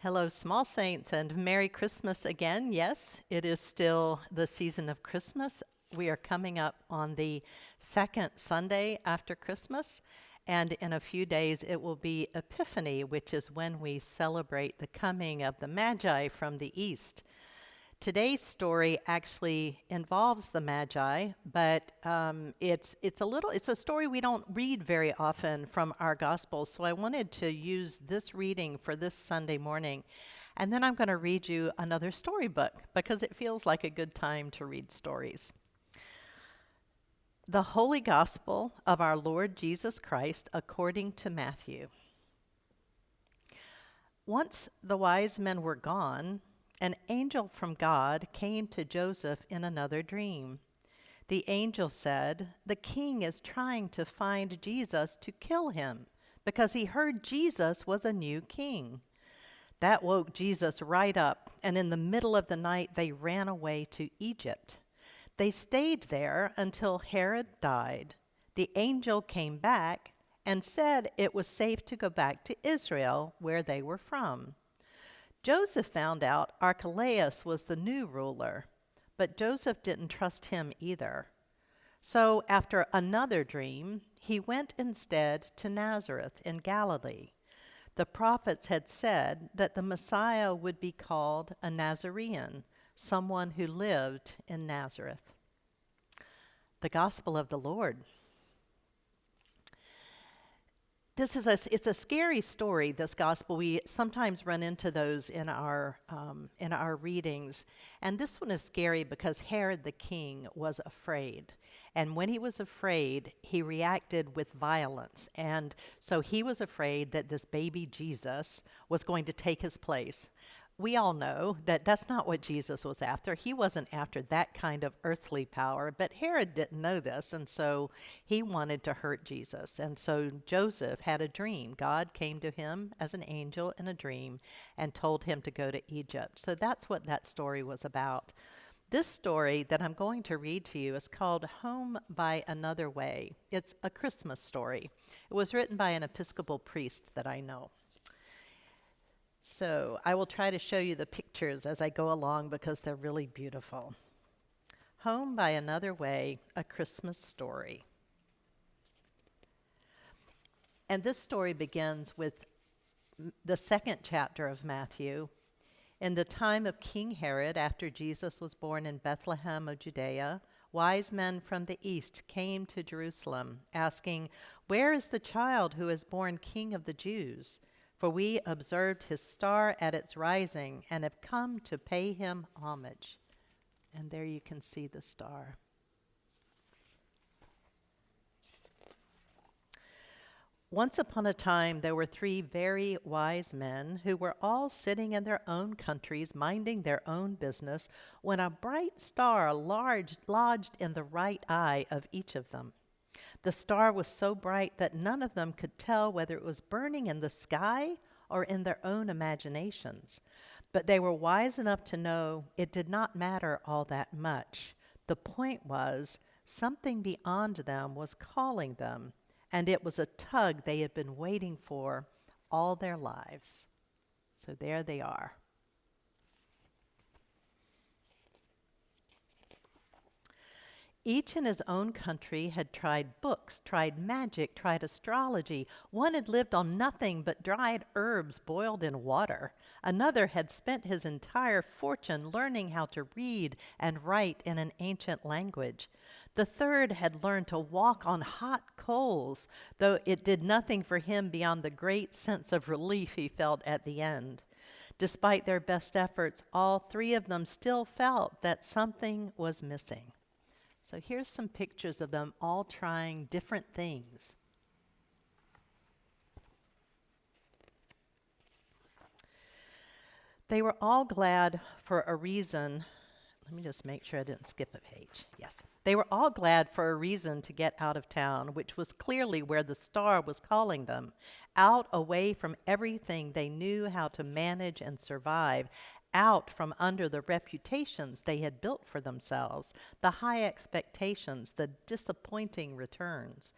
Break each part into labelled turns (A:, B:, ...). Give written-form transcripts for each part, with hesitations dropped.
A: Hello, small saints, and Merry Christmas again. Yes, it is still the season of Christmas. We are coming up on the second Sunday after Christmas, and in a few days it will be Epiphany, which is when we celebrate the coming of the Magi from the East. Today's story actually involves the Magi, but it's a story we don't read very often from our Gospels. So I wanted to use this reading for this Sunday morning, and then I'm going to read you another storybook because it feels like a good time to read stories. The Holy Gospel of our Lord Jesus Christ according to Matthew. Once the wise men were gone, an angel from God came to Joseph in another dream. The angel said, "The king is trying to find Jesus to kill him because he heard Jesus was a new king." That woke Jesus right up, and in the middle of the night they ran away to Egypt. They stayed there until Herod died. The angel came back and said it was safe to go back to Israel, where they were from. Joseph found out Archelaus was the new ruler, but Joseph didn't trust him either. So after another dream, he went instead to Nazareth in Galilee. The prophets had said that the Messiah would be called a Nazarene, someone who lived in Nazareth. The Gospel of the Lord. It's a scary story, this gospel. We sometimes run into those in our readings. And this one is scary because Herod the king was afraid. And when he was afraid, he reacted with violence. And so he was afraid that this baby Jesus was going to take his place. We all know that that's not what Jesus was after. He wasn't after that kind of earthly power, but Herod didn't know this, and so he wanted to hurt Jesus. And so Joseph had a dream. God came to him as an angel in a dream and told him to go to Egypt. So that's what that story was about. This story that I'm going to read to you is called Home by Another Way. It's a Christmas story. It was written by an Episcopal priest that I know. So I will try to show you the pictures as I go along because they're really beautiful. Home by Another Way, a Christmas story. And this story begins with the second chapter of Matthew. In the time of King Herod, after Jesus was born in Bethlehem of Judea, wise men from the east came to Jerusalem, asking, "Where is the child who is born King of the Jews? For we observed his star at its rising and have come to pay him homage." And there you can see the star. Once upon a time, there were 3 very wise men who were all sitting in their own countries, minding their own business, when a bright star lodged in the right eye of each of them. The star was so bright that none of them could tell whether it was burning in the sky or in their own imaginations. But they were wise enough to know it did not matter all that much. The point was, something beyond them was calling them, and it was a tug they had been waiting for all their lives. So there they are. Each in his own country had tried books, tried magic, tried astrology. One had lived on nothing but dried herbs boiled in water. Another had spent his entire fortune learning how to read and write in an ancient language. The third had learned to walk on hot coals, though it did nothing for him beyond the great sense of relief he felt at the end. Despite their best efforts, all 3 of them still felt that something was missing. So here's some pictures of them all trying different things. They were all glad for a reason. Let me just make sure I didn't skip a page. Yes. They were all glad for a reason to get out of town, which was clearly where the star was calling them, out away from everything they knew how to manage and survive, out from under the reputations they had built for themselves, the high expectations, the disappointing returns.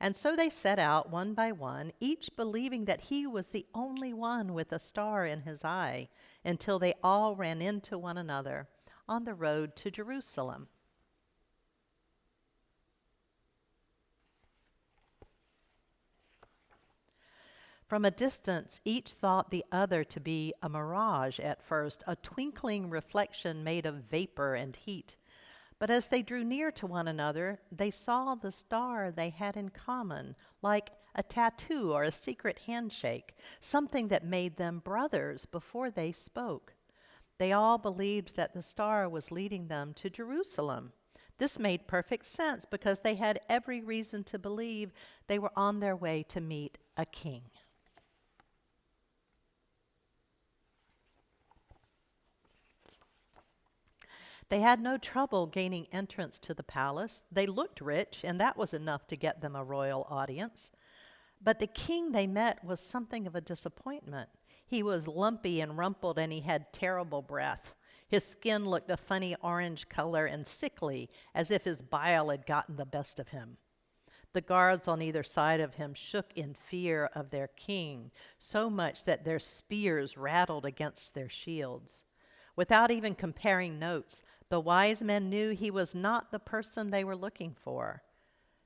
A: And so they set out one by one, each believing that he was the only one with a star in his eye, until they all ran into one another on the road to Jerusalem. From a distance, each thought the other to be a mirage at first, a twinkling reflection made of vapor and heat. But as they drew near to one another, they saw the star they had in common, like a tattoo or a secret handshake, something that made them brothers before they spoke. They all believed that the star was leading them to Jerusalem. This made perfect sense because they had every reason to believe they were on their way to meet a king. They had no trouble gaining entrance to the palace. They looked rich, and that was enough to get them a royal audience. But the king they met was something of a disappointment. He was lumpy and rumpled, and he had terrible breath. His skin looked a funny orange color and sickly, as if his bile had gotten the best of him. The guards on either side of him shook in fear of their king, so much that their spears rattled against their shields. Without even comparing notes, the wise men knew he was not the person they were looking for.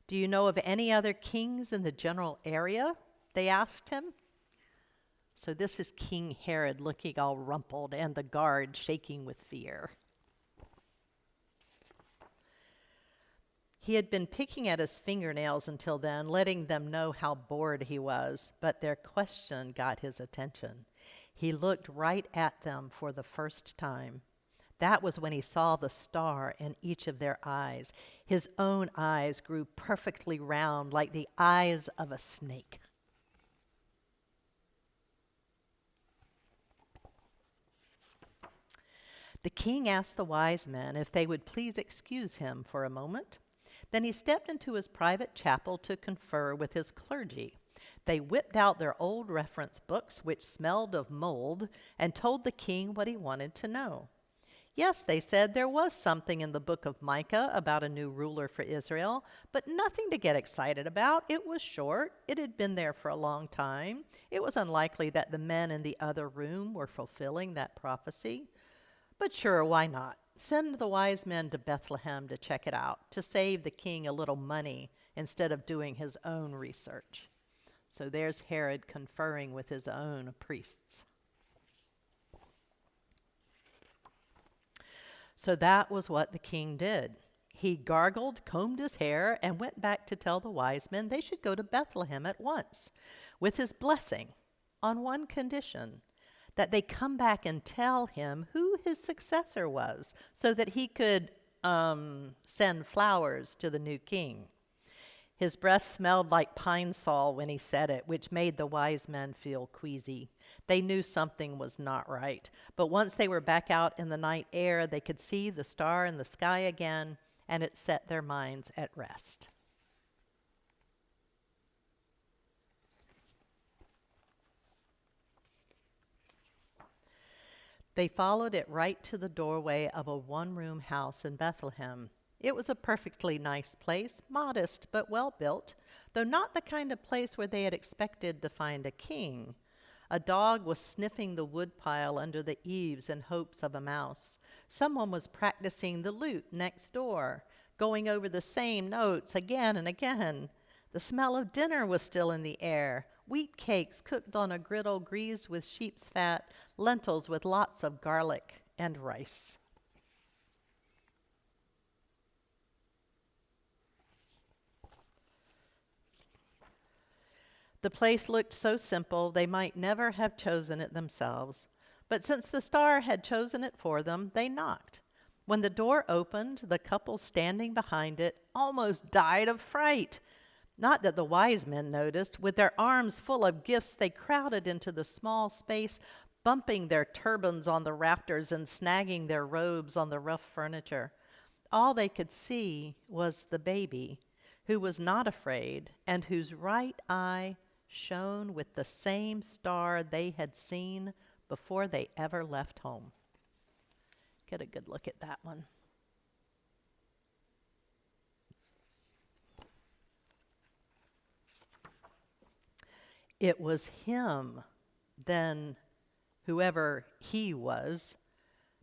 A: "Do you know of any other kings in the general area?" they asked him. So this is King Herod looking all rumpled and the guard shaking with fear. He had been picking at his fingernails until then, letting them know how bored he was, but their question got his attention. He looked right at them for the first time. That was when he saw the star in each of their eyes. His own eyes grew perfectly round, like the eyes of a snake. The king asked the wise men if they would please excuse him for a moment. Then he stepped into his private chapel to confer with his clergy. They whipped out their old reference books, which smelled of mold, and told the king what he wanted to know. Yes, they said, there was something in the book of Micah about a new ruler for Israel, but nothing to get excited about. It was short. It had been there for a long time. It was unlikely that the men in the other room were fulfilling that prophecy. But sure, why not? Send the wise men to Bethlehem to check it out, to save the king a little money instead of doing his own research. So there's Herod conferring with his own priests. So that was what the king did. He gargled, combed his hair, and went back to tell the wise men they should go to Bethlehem at once, with his blessing, on one condition, that they come back and tell him who his successor was, so that he could send flowers to the new king. His breath smelled like pine sol when he said it, which made the wise men feel queasy. They knew something was not right. But once they were back out in the night air, they could see the star in the sky again, and it set their minds at rest. They followed it right to the doorway of a one-room house in Bethlehem. It was a perfectly nice place, modest but well-built, though not the kind of place where they had expected to find a king. A dog was sniffing the woodpile under the eaves in hopes of a mouse. Someone was practicing the lute next door, going over the same notes again and again. The smell of dinner was still in the air. Wheat cakes cooked on a griddle greased with sheep's fat, lentils with lots of garlic, and rice. The place looked so simple they might never have chosen it themselves. But since the star had chosen it for them, they knocked. When the door opened, the couple standing behind it almost died of fright. Not that the wise men noticed. With their arms full of gifts, they crowded into the small space, bumping their turbans on the rafters and snagging their robes on the rough furniture. All they could see was the baby, who was not afraid and whose right eye shone with the same star they had seen before they ever left home. Get a good look at that one. it was him, then whoever he was.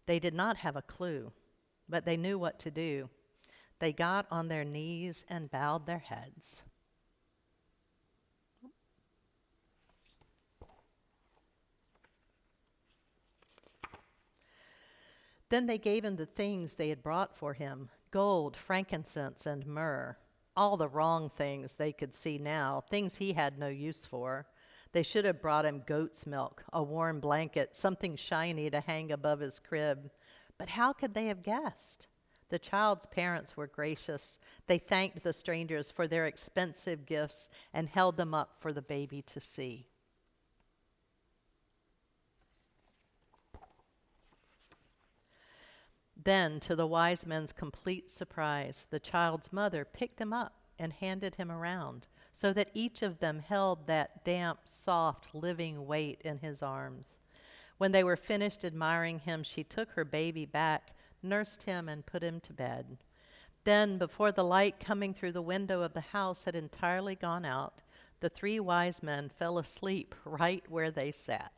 A: They did not have a clue, but they knew what to do. They got on their knees and bowed their heads. Then they gave him the things they had brought for him: gold, frankincense, and myrrh. All the wrong things they could see now, things he had no use for. They should have brought him goat's milk, a warm blanket, something shiny to hang above his crib. But how could they have guessed? The child's parents were gracious. They thanked the strangers for their expensive gifts and held them up for the baby to see. Then, to the wise men's complete surprise, the child's mother picked him up and handed him around, so that each of them held that damp, soft, living weight in his arms. When they were finished admiring him, she took her baby back, nursed him, and put him to bed. Then, before the light coming through the window of the house had entirely gone out, the 3 wise men fell asleep right where they sat.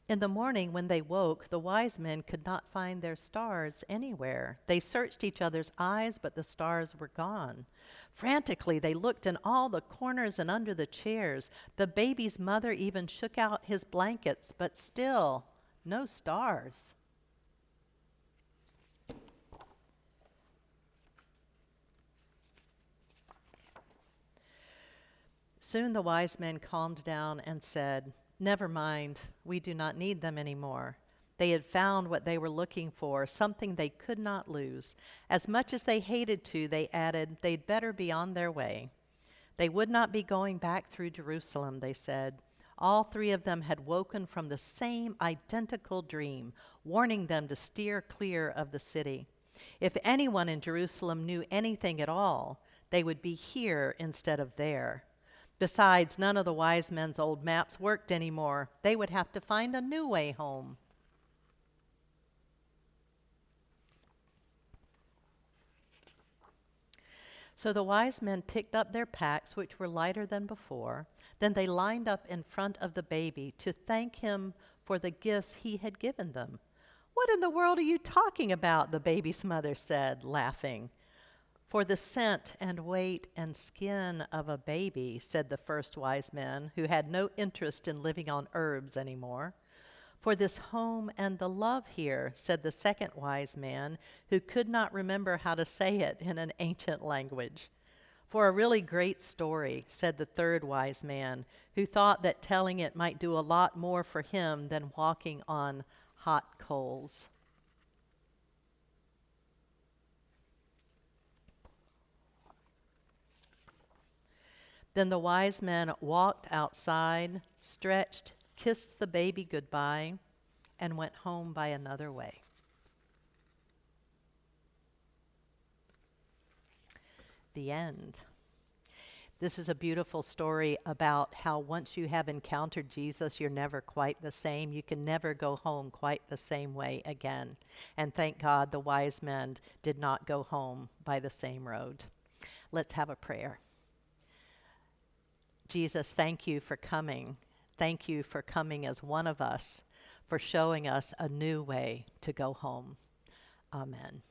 A: In the morning, when they woke, the wise men could not find their stars anywhere. They searched each other's eyes, but the stars were gone. Frantically, they looked in all the corners and under the chairs. The baby's mother even shook out his blankets, but still, no stars. Soon the wise men calmed down and said, "Never mind, we do not need them anymore." They had found what they were looking for, something they could not lose. As much as they hated to, they added, they'd better be on their way. They would not be going back through Jerusalem, they said. All 3 of them had woken from the same identical dream, warning them to steer clear of the city. If anyone in Jerusalem knew anything at all, they would be here instead of there. Besides, none of the wise men's old maps worked anymore. They would have to find a new way home. So the wise men picked up their packs, which were lighter than before. Then they lined up in front of the baby to thank him for the gifts he had given them. "What in the world are you talking about?" the baby's mother said, laughing. "For the scent and weight and skin of a baby," said the first wise man, who had no interest in living on herbs anymore. "For this home and the love here," said the second wise man, who could not remember how to say it in an ancient language. "For a really great story," said the third wise man, who thought that telling it might do a lot more for him than walking on hot coals. Then the wise men walked outside, stretched, kissed the baby goodbye, and went home by another way. The end. This is a beautiful story about how once you have encountered Jesus, you're never quite the same. You can never go home quite the same way again. And thank God the wise men did not go home by the same road. Let's have a prayer. Jesus, thank you for coming. Thank you for coming as one of us, for showing us a new way to go home. Amen.